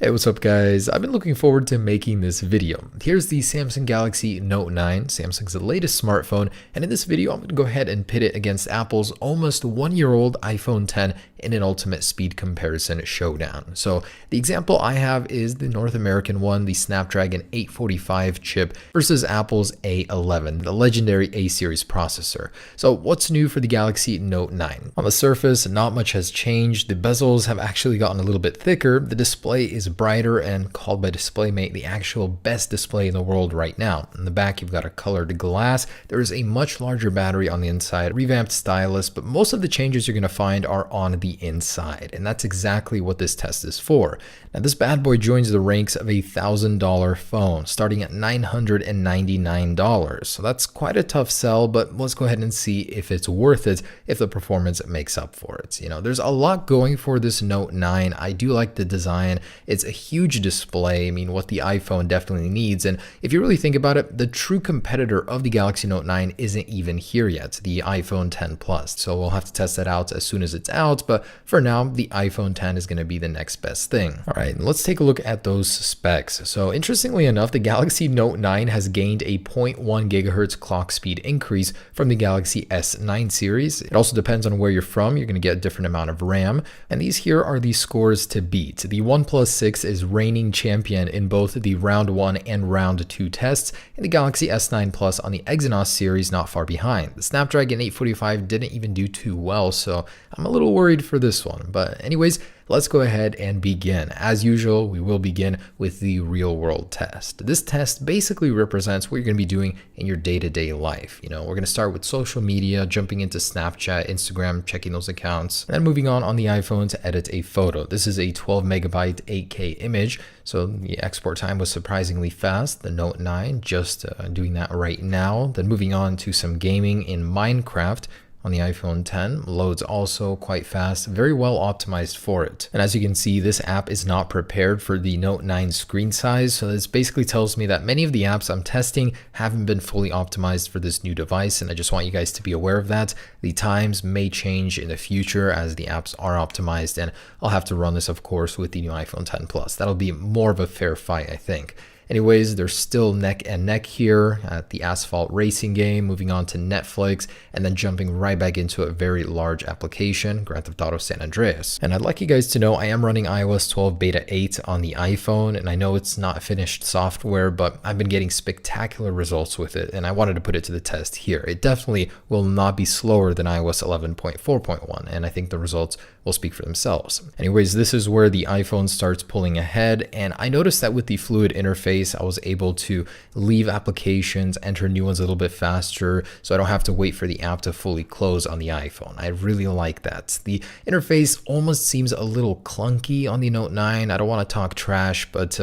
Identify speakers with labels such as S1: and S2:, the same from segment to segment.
S1: Hey, what's up guys? I've been looking forward to making this video. Here's the Samsung Galaxy Note 9, Samsung's latest smartphone, and in this video I'm going to go ahead and pit it against Apple's almost 1-year-old iPhone 10 in an ultimate speed comparison showdown. So the example I have is the North American one, the Snapdragon 845 chip versus Apple's A11, the legendary A-series processor. So what's new for the Galaxy Note 9? On the surface, not much has changed. The bezels have actually gotten a little bit thicker. The display is brighter and called by DisplayMate the actual best display in the world right now. In the back, you've got a colored glass. There is a much larger battery on the inside, revamped stylus, but most of the changes you're going to find are on the inside, and that's exactly what this test is for. Now, this bad boy joins the ranks of a $1,000 phone, starting at $999. So that's quite a tough sell, but let's go ahead and see if it's worth it, if the performance makes up for it. You know, there's a lot going for this Note 9. I do like the design. It's a huge display. I mean, what the iPhone definitely needs. And if you really think about it, the true competitor of the Galaxy Note 9 isn't even here yet, the iPhone 10 Plus. So we'll have to test that out as soon as it's out. But for now, the iPhone 10 is going to be the next best thing. All right, let's take a look at those specs. So interestingly enough, the Galaxy Note 9 has gained a 0.1 gigahertz clock speed increase from the Galaxy S9 series. It also depends on where you're from. You're going to get a different amount of RAM. And these here are the scores to beat. The OnePlus 6 is reigning champion in both the round 1 and round 2 tests, and the Galaxy S9 Plus on the Exynos series not far behind. The Snapdragon 845 didn't even do too well, so I'm a little worried for this one. But anyways, let's go ahead and begin. As usual, we will begin with the real world test. This test basically represents what you're going to be doing in your day-to-day life. You know, we're going to start with social media, jumping into Snapchat, Instagram, checking those accounts, and then moving on the iPhone to edit a photo. This is a 12 megabyte 8K image, so the export time was surprisingly fast. The Note 9 just doing that right now. Then moving on to some gaming in Minecraft on the iPhone 10. Loads also quite fast, very well optimized for it. And as you can see, this app is not prepared for the Note 9 screen size, so this basically tells me that many of the apps I'm testing haven't been fully optimized for this new device, and I just want you guys to be aware of that. The times may change in the future as the apps are optimized, and I'll have to run this, of course, with the new iPhone 10 Plus. That'll be more of a fair fight, I think. Anyways, they're still neck and neck here at the Asphalt Racing game, moving on to Netflix, and then jumping right back into a very large application, Grand Theft Auto San Andreas. And I'd like you guys to know I am running iOS 12 Beta 8 on the iPhone, and I know it's not finished software, but I've been getting spectacular results with it, and I wanted to put it to the test here. It definitely will not be slower than iOS 11.4.1, and I think the results will speak for themselves. Anyways, this is where the iPhone starts pulling ahead, and I noticed that with the fluid interface, I was able to leave applications, enter new ones a little bit faster, so I don't have to wait for the app to fully close on the iPhone. I really like that. The interface almost seems a little clunky on the Note 9. I don't want to talk trash, but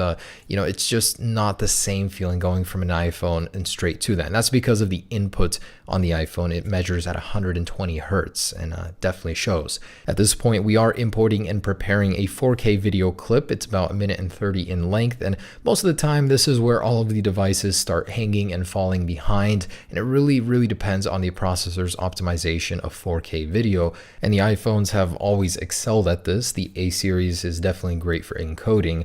S1: you know, it's just not the same feeling going from an iPhone and straight to that. And that's because of the input on the iPhone. It measures at 120 hertz and definitely shows. At this point, we are importing and preparing a 4K video clip. It's about 1:30 in length, and most of the time this is where all of the devices start hanging and falling behind, and it really depends on the processor's optimization of 4K video, and the iPhones have always excelled at this. The A series is definitely great for encoding.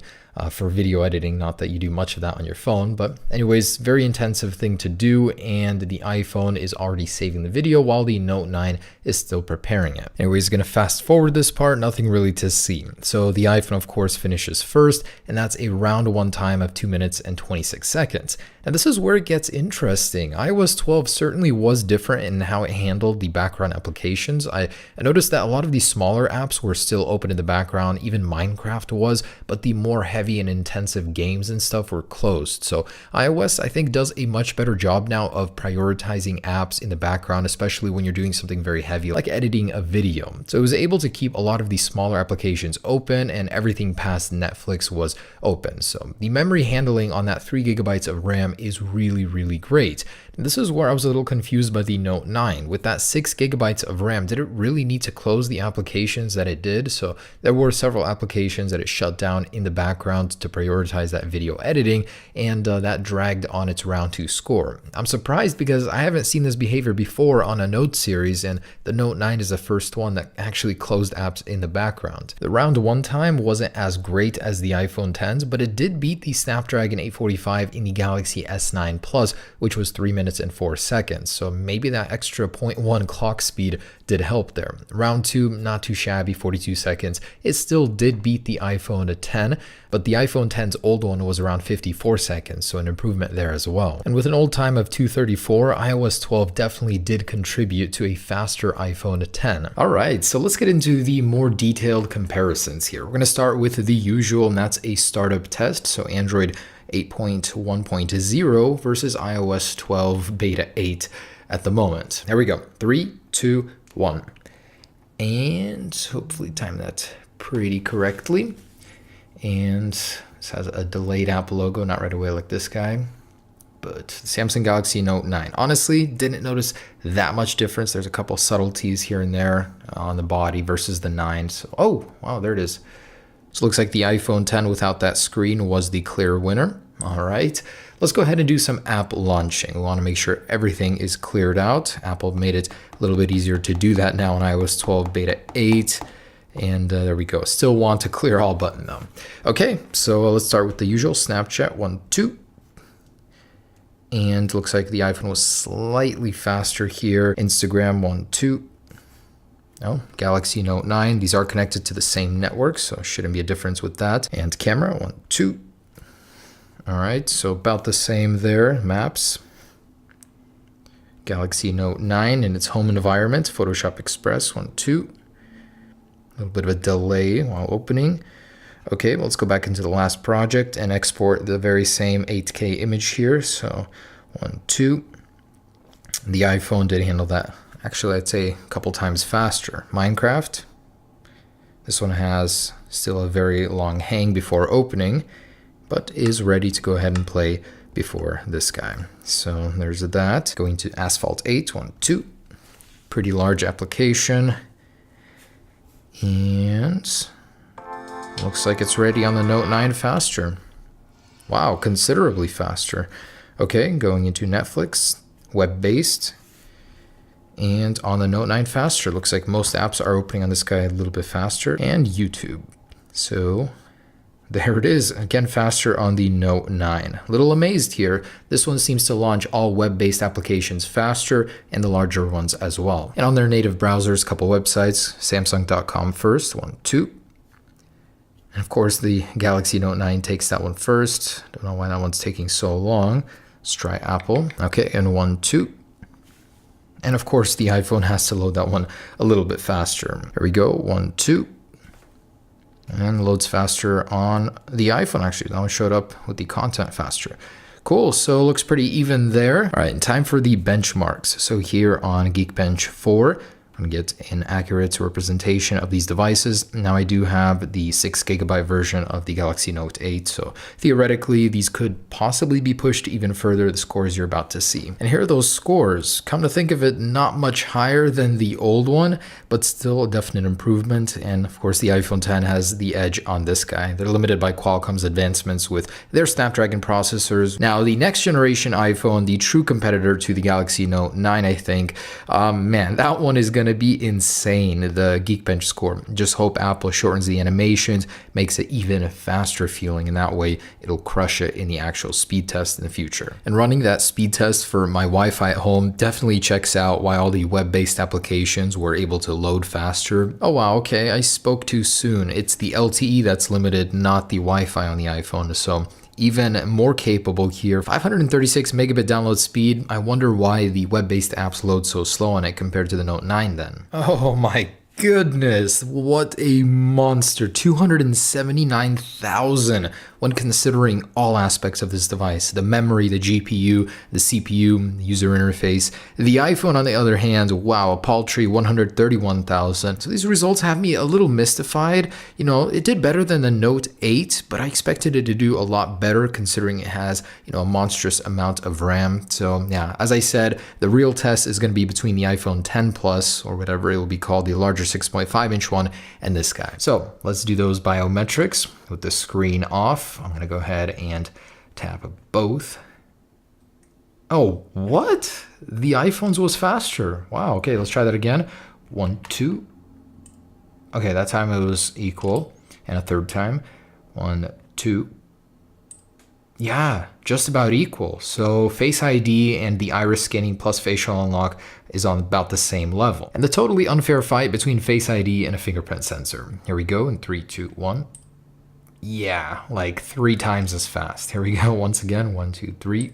S1: For video editing, not that you do much of that on your phone, but anyways, very intensive thing to do, and the iPhone is already saving the video while the Note 9 is still preparing it. Anyways, gonna fast forward this part, nothing really to see. So the iPhone, of course, finishes first, and that's a round 1 time of 2 minutes and 26 seconds. And this is where it gets interesting. iOS 12 certainly was different in how it handled the background applications. I noticed that a lot of these smaller apps were still open in the background, even Minecraft was, but the more heavy and intensive games and stuff were closed. So iOS, I think, does a much better job now of prioritizing apps in the background, especially when you're doing something very heavy like editing a video. So it was able to keep a lot of these smaller applications open, and everything past Netflix was open. So the memory handling handling on that 3 gigabytes of RAM is really, really great. And this is where I was a little confused by the Note 9. With that 6 gigabytes of RAM, did it really need to close the applications that it did? So there were several applications that it shut down in the background to prioritize that video editing, and that dragged on its round 2 score. I'm surprised because I haven't seen this behavior before on a Note series, and the Note 9 is the first one that actually closed apps in the background. The round 1 time wasn't as great as the iPhone 10s, but it did beat the Snapdragon 845 in the Galaxy S9 Plus, which was 3 minutes and 4 seconds. So maybe that extra 0.1 clock speed did help there. Round 2, not too shabby, 42 seconds. It still did beat the iPhone 10, but the iPhone 10's old one was around 54 seconds, so an improvement there as well. And with an old time of 234, iOS 12 definitely did contribute to a faster iPhone 10. All right, so let's get into the more detailed comparisons here. We're going to start with the usual, and that's a startup test. So Android 8.1.0 versus iOS 12 beta 8 at the moment. There we go. 3, 2, 1. And hopefully time that pretty correctly. And this has a delayed app logo, not right away like this guy. But Samsung Galaxy Note 9. Honestly, didn't notice that much difference. There's a couple subtleties here and there on the body versus the 9. So, oh, wow, there it is. So it looks like the iPhone 10 without that screen was the clear winner. All right, let's go ahead and do some app launching. We want to make sure everything is cleared out. Apple made it a little bit easier to do that now on iOS 12 beta 8. And there we go. Still want to clear all button though. Okay, so let's start with the usual Snapchat 1, 2. And looks like the iPhone was slightly faster here. Instagram 1, 2. Oh, Galaxy Note 9. These are connected to the same network, so shouldn't be a difference with that. And camera 1, 2. All right, so about the same there. Maps. Galaxy Note 9 in its home environment. Photoshop Express 1, 2. A little bit of a delay while opening. Okay, well, let's go back into the last project and export the very same 8K image here. So 1, 2. The iPhone did handle that. Actually, I'd say a couple times faster. Minecraft. This one has still a very long hang before opening, but is ready to go ahead and play before this guy. So there's that. Going to Asphalt 8, 1, 2. Pretty large application. And looks like it's ready on the Note 9 faster. Wow, considerably faster. Okay, going into Netflix, web-based. And on the Note 9 faster. Looks like most apps are opening on this guy a little bit faster. And YouTube. So there it is, again faster on the Note 9. A little amazed here. This one seems to launch all web-based applications faster and the larger ones as well. And on their native browsers, a couple websites, Samsung.com first, 1, 2. And of course the Galaxy Note 9 takes that one first. Don't know why that one's taking so long. Let's try Apple. Okay, and 1, 2. And of course the iPhone has to load that one a little bit faster. Here we go, 1, 2. And loads faster on the iPhone, actually. That one showed up with the content faster. Cool, so looks pretty even there. All right, time for the benchmarks. So here on Geekbench 4, I'm gonna get an accurate representation of these devices. Now I do have the 6 gigabyte version of the Galaxy Note 8, so theoretically these could possibly be pushed even further, the scores you're about to see. And here are those scores. Come to think of it, not much higher than the old one, but still a definite improvement. And of course the iPhone 10 has the edge on this guy. They're limited by Qualcomm's advancements with their Snapdragon processors. Now the next generation iPhone, the true competitor to the Galaxy Note 9, I think, man, that one is gonna be insane, the Geekbench score. Just hope Apple shortens the animations, makes it even faster feeling, and that way it'll crush it in the actual speed test in the future. And running that speed test for my Wi-Fi at home definitely checks out why all the web-based applications were able to load faster. Oh wow, okay, I spoke too soon. It's the LTE that's limited, not the Wi-Fi on the iPhone, so even more capable here. 536 megabit download speed. I wonder why the web-based apps load so slow on it compared to the Note 9 then. Oh my goodness, what a monster. 279,000 when considering all aspects of this device. The memory, the GPU, the CPU, user interface. The iPhone, on the other hand, wow, a paltry 131,000. So these results have me a little mystified. You know, it did better than the Note 8, but I expected it to do a lot better considering it has, you know, a monstrous amount of RAM. So yeah, as I said, the real test is going to be between the iPhone 10 Plus, or whatever it will be called, the larger 6.5-inch one, and this guy. So let's do those biometrics with the screen off. I'm going to go ahead and tap both. Oh, what? The iPhone's was faster. Wow, okay, let's try that again. 1, 2. Okay, that time it was equal. And a third time. 1, 2. Yeah, just about equal. So Face ID and the iris scanning plus facial unlock is on about the same level. And the totally unfair fight between Face ID and a fingerprint sensor. Here we go in 3, 2, 1. Yeah, like 3 times as fast. Here we go once again. 1, 2, 3.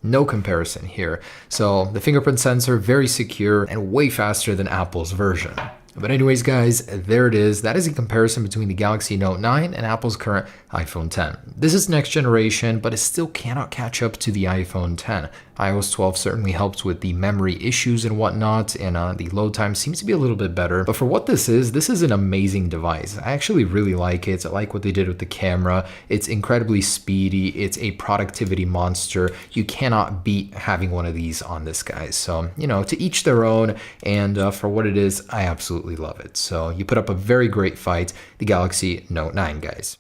S1: No comparison here. So the fingerprint sensor, very secure and way faster than Apple's version. But anyways, guys, there it is. That is a comparison between the Galaxy Note 9 and Apple's current iPhone 10. This is next generation, but it still cannot catch up to the iPhone 10. iOS 12 certainly helps with the memory issues and whatnot, and the load time seems to be a little bit better. But for what this is an amazing device. I actually really like it. I like what they did with the camera. It's incredibly speedy. It's a productivity monster. You cannot beat having one of these on this, guys. So, you know, to each their own, and for what it is, I absolutely love it. So you put up a very great fight, the Galaxy Note 9, guys.